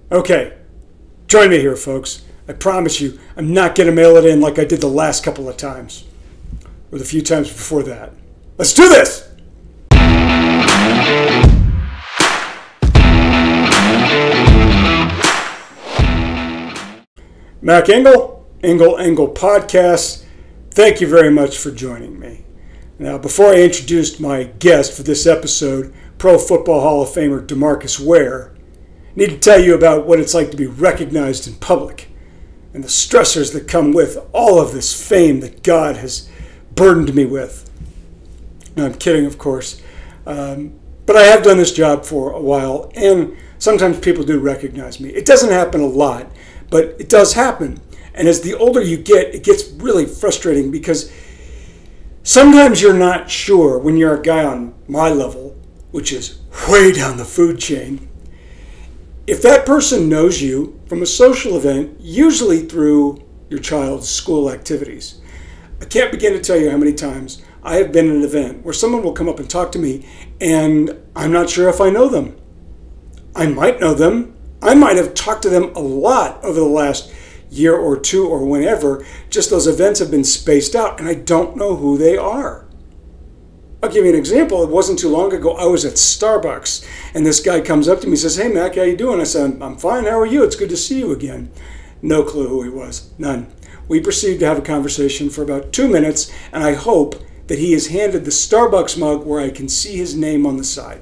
Okay, join me here, folks. I promise you, I'm not going to mail it in like I did the last couple of times, or the few times before that. Let's do this! Mac Engel Podcast, thank you very much for joining me. Now, before I introduce my guest for this episode, Pro Football Hall of Famer DeMarcus Ware, I need to tell you about what it's like to be recognized in public and the stressors that come with all of this fame that God has burdened me with. No, I'm kidding, of course. But I have done this job for a while, and sometimes people do recognize me. It doesn't happen a lot, but it does happen. And as the older you get, it gets really frustrating because sometimes you're not sure when you're a guy on my level, which is way down the food chain, if that person knows you from a social event, usually through your child's school activities. I can't begin to tell you how many times I have been at an event where someone will come up and talk to me and I'm not sure if I know them. I might know them. I might have talked to them a lot over the last year or two or whenever. Just those events have been spaced out and I don't know who they are. I'll give you an example. It wasn't too long ago. I was at Starbucks and this guy comes up to me and says, "Hey, Mac, how you doing?" I said, "I'm fine. How are you? It's good to see you again." No clue who he was. None. We proceeded to have a conversation for about 2 minutes, and I hope that he has handed the Starbucks mug where I can see his name on the side.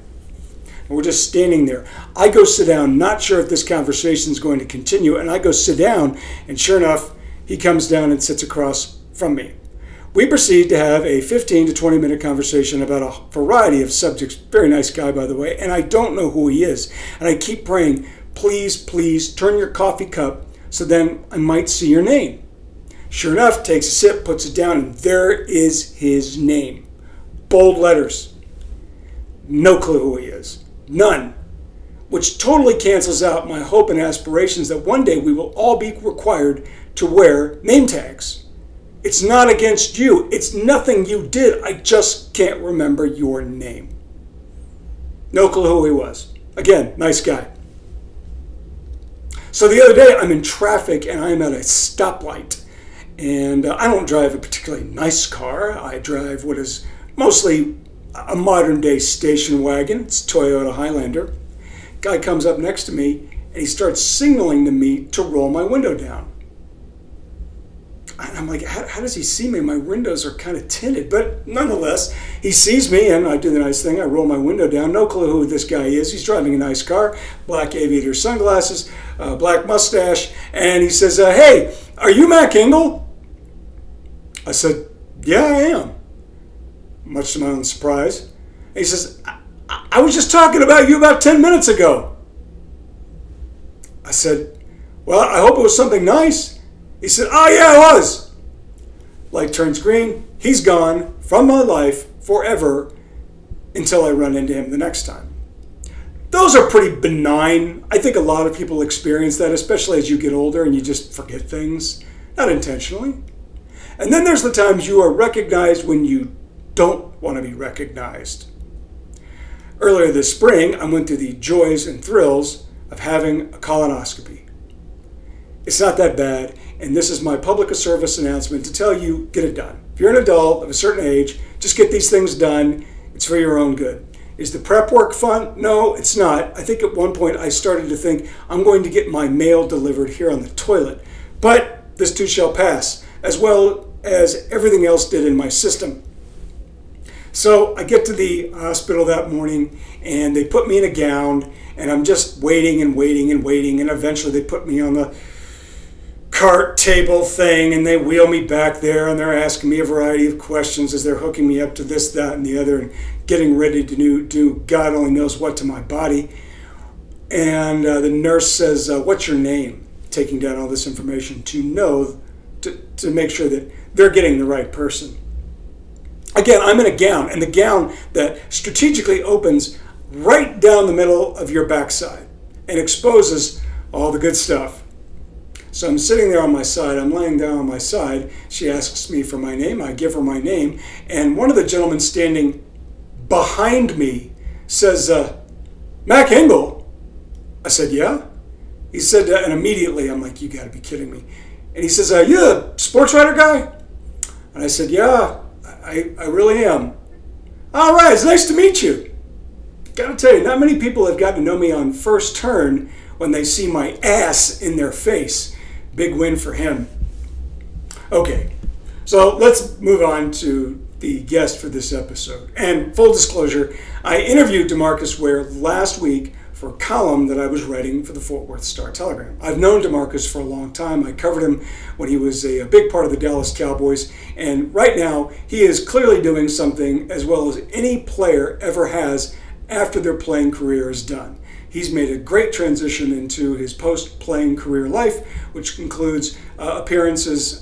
And we're just standing there. I go sit down, not sure if this conversation is going to continue, and I go sit down, and sure enough, he comes down and sits across from me. We proceed to have a 15 to 20 minute conversation about a variety of subjects. Very nice guy, by the way, and I don't know who he is. And I keep praying, please, please turn your coffee cup so then I might see your name. Sure enough, takes a sip, puts it down, and there is his name. Bold letters. No clue who he is. None. Which totally cancels out my hope and aspirations that one day we will all be required to wear name tags. It's not against you. It's nothing you did. I just can't remember your name. No clue who he was. Again, nice guy. So the other day, I'm in traffic and I'm at a stoplight. And I don't drive a particularly nice car. I drive what is mostly a modern day station wagon. It's a Toyota Highlander. Guy comes up next to me and he starts signaling to me to roll my window down. And I'm like, how does he see me? My windows are kind of tinted, but nonetheless, he sees me and I do the nice thing. I roll my window down. No clue who this guy is. He's driving a nice car, black aviator sunglasses, black mustache, and he says, "Hey, are you Mac Engel?" I said, "Yeah, I am," much to my own surprise. And he says, I was just talking about you about 10 minutes ago." I said, "Well, I hope it was something nice." He said, "Oh yeah, it was." Light turns green. He's gone from my life forever until I run into him the next time. Those are pretty benign. I think a lot of people experience that, especially as you get older and you just forget things, not intentionally. And then there's the times you are recognized when you don't want to be recognized. Earlier this spring, I went through the joys and thrills of having a colonoscopy. It's not that bad, and this is my public service announcement to tell you, get it done. If you're an adult of a certain age, just get these things done. It's for your own good. Is the prep work fun? No, it's not. I think at one point I started to think I'm going to get my mail delivered here on the toilet. But this too shall pass, as well as everything else did in my system. So I get to the hospital that morning, and they put me in a gown, and I'm just waiting and waiting and waiting, and eventually they put me on the cart table thing and they wheel me back there and they're asking me a variety of questions as they're hooking me up to this, that, and the other and getting ready to do God only knows what to my body. And the nurse says, "What's your name?" Taking down all this information to make sure that they're getting the right person. Again, I'm in a gown, and the gown that strategically opens right down the middle of your backside and exposes all the good stuff. So I'm sitting there on my side, I'm laying down on my side. She asks me for my name, I give her my name, and one of the gentlemen standing behind me says, "Mac Engel?" I said, "Yeah." He said, and immediately I'm like, you got to be kidding me. And he says, you a sports writer guy? And I said, yeah, I really am. All right, it's nice to meet you. Got to tell you, not many people have gotten to know me on first turn when they see my ass in their face. Big win for him. Okay, so let's move on to the guest for this episode. And full disclosure, I interviewed DeMarcus Ware last week for a column that I was writing for the Fort Worth Star-Telegram. I've known DeMarcus for a long time. I covered him when he was a big part of the Dallas Cowboys. And right now, he is clearly doing something as well as any player ever has after their playing career is done. He's made a great transition into his post-playing career life, which includes appearances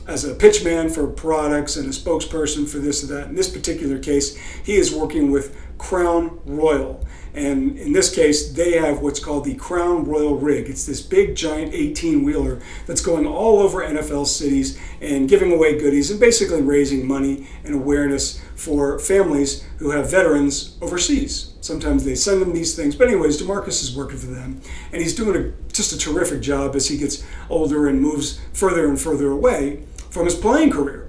as a pitchman for products and a spokesperson for this or that. In this particular case, he is working with Crown Royal. And in this case, they have what's called the Crown Royal Rig. It's this big, giant 18-wheeler that's going all over NFL cities and giving away goodies and basically raising money and awareness for families who have veterans overseas. Sometimes they send them these things. But anyways, DeMarcus is working for them. And he's doing just a terrific job as he gets older and moves further and further away from his playing career.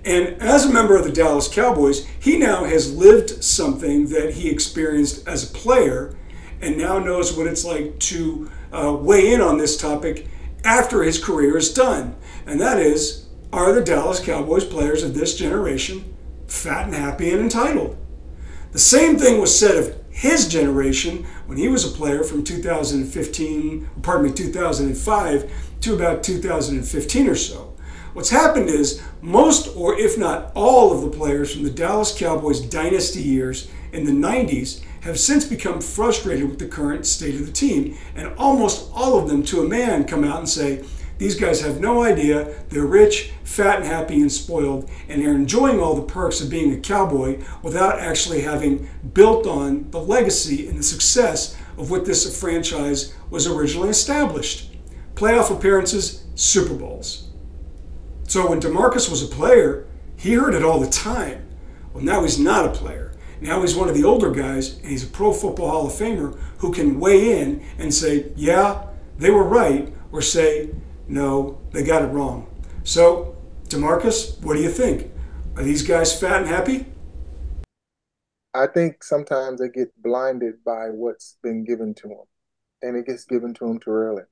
And as a member of the Dallas Cowboys, he now has lived something that he experienced as a player and now knows what it's like to weigh in on this topic after his career is done. And that is, are the Dallas Cowboys players of this generation fat and happy and entitled? The same thing was said of his generation when he was a player from 2005 to about 2015 or so. What's happened is most, or if not all, of the players from the Dallas Cowboys dynasty years in the 90s have since become frustrated with the current state of the team. And almost all of them, to a man, come out and say, these guys have no idea, they're rich, fat and happy and spoiled, and they're enjoying all the perks of being a Cowboy without actually having built on the legacy and the success of what this franchise was originally established. Playoff appearances, Super Bowls. So when DeMarcus was a player, he heard it all the time. Well, now he's not a player. Now he's one of the older guys, and he's a Pro Football Hall of Famer who can weigh in and say, yeah, they were right, or say, no, they got it wrong. So, DeMarcus, what do you think? Are these guys fat and happy? I think sometimes they get blinded by what's been given to them, and it gets given to them too early.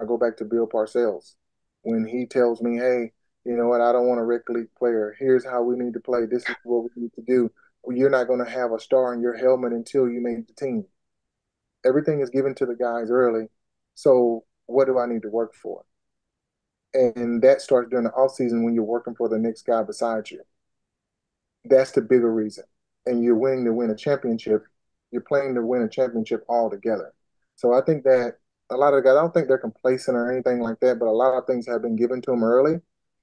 I go back to Bill Parcells when he tells me, hey, you know what, I don't want a rec league player. Here's how we need to play. This is what we need to do. Well, you're not going to have a star in your helmet until you make the team. Everything is given to the guys early. So what do I need to work for? And that starts during the offseason when you're working for the next guy beside you. That's the bigger reason. And you're winning to win a championship. You're playing to win a championship all together. So I think that a lot of the guys, I don't think they're complacent or anything like that, but a lot of things have been given to them early.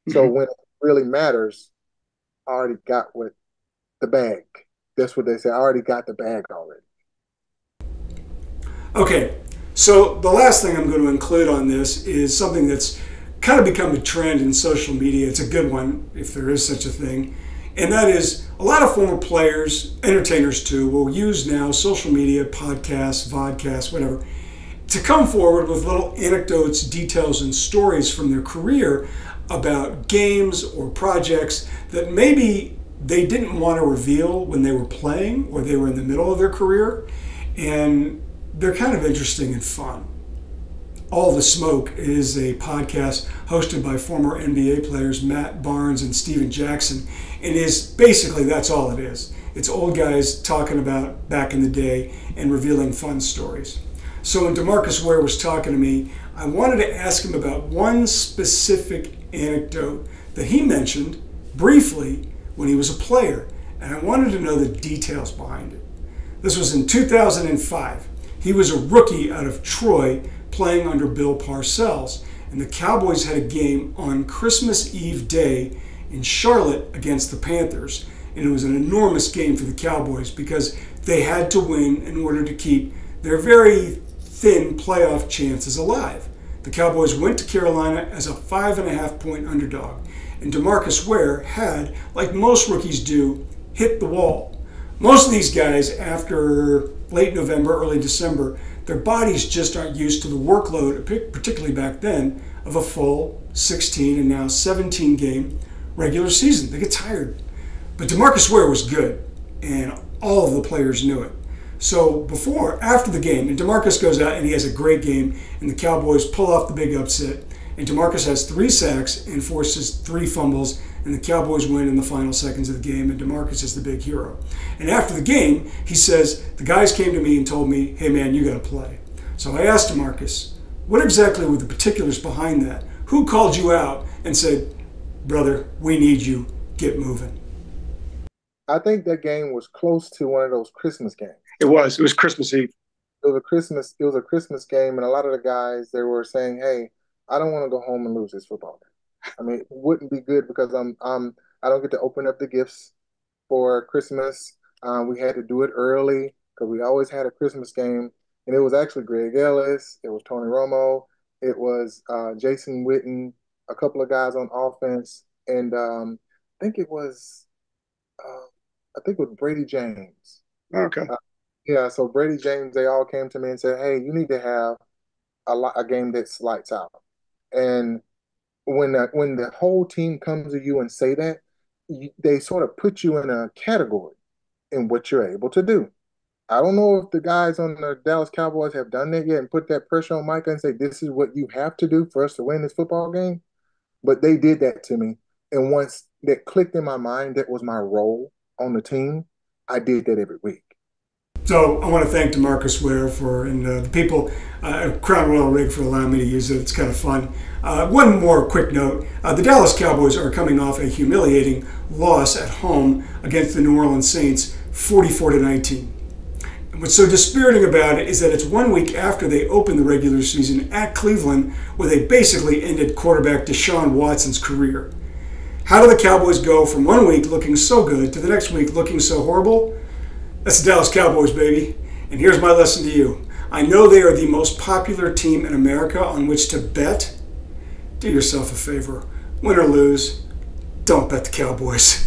So when it really matters, I already got what the bag. That's what they say. I already got the bag already. Okay, so the last thing I'm going to include on this is something that's kind of become a trend in social media. It's a good one, if there is such a thing. And that is a lot of former players, entertainers too, will use now social media, podcasts, vodcasts, whatever, to come forward with little anecdotes, details, and stories from their career about games or projects that maybe they didn't want to reveal when they were playing or they were in the middle of their career. And they're kind of interesting and fun. All the Smoke is a podcast hosted by former NBA players Matt Barnes and Steven Jackson. And basically that's all it is. It's old guys talking about back in the day and revealing fun stories. So when DeMarcus Ware was talking to me, I wanted to ask him about one specific anecdote that he mentioned briefly when he was a player, and I wanted to know the details behind it. This was in 2005. He was a rookie out of Troy playing under Bill Parcells, and the Cowboys had a game on Christmas Eve day in Charlotte against the Panthers, and it was an enormous game for the Cowboys because they had to win in order to keep their very thin playoff chances alive. The Cowboys went to Carolina as a 5.5-point underdog, and DeMarcus Ware had, like most rookies do, hit the wall. Most of these guys, after late November, early December, their bodies just aren't used to the workload, particularly back then, of a full 16 and now 17 game regular season. They get tired. But DeMarcus Ware was good, and all of the players knew it. So after the game, and DeMarcus goes out and he has a great game, and the Cowboys pull off the big upset, and DeMarcus has 3 sacks and forces 3 fumbles, and the Cowboys win in the final seconds of the game, and DeMarcus is the big hero. And after the game, he says, the guys came to me and told me, hey man, you got to play. So I asked DeMarcus, what exactly were the particulars behind that? Who called you out and said, brother, we need you, get moving? I think that game was close to one of those Christmas games. It was Christmas Eve. It was a Christmas game, and a lot of the guys, they were saying, hey, I don't want to go home and lose this football game. I mean, it wouldn't be good because I don't get to open up the gifts for Christmas. We had to do it early because we always had a Christmas game, and it was actually Greg Ellis, it was Tony Romo, it was Jason Witten, a couple of guys on offense, and I think it was Brady James. Okay. Yeah, so Brady James, they all came to me and said, hey, you need to have a game that's lights out. And when the whole team comes to you and say that, they sort of put you in a category in what you're able to do. I don't know if the guys on the Dallas Cowboys have done that yet and put that pressure on Micah and say, this is what you have to do for us to win this football game. But they did that to me. And once that clicked in my mind, that was my role on the team, I did that every week. So I want to thank DeMarcus Ware and the people at Crown Royal Rig for allowing me to use it. It's kind of fun. One more quick note. The Dallas Cowboys are coming off a humiliating loss at home against the New Orleans Saints, 44-19. And what's so dispiriting about it is that it's 1 week after they opened the regular season at Cleveland, where they basically ended quarterback Deshaun Watson's career. How do the Cowboys go from 1 week looking so good to the next week looking so horrible? That's the Dallas Cowboys, baby. And here's my lesson to you. I know they are the most popular team in America on which to bet. Do yourself a favor. Win or lose, don't bet the Cowboys.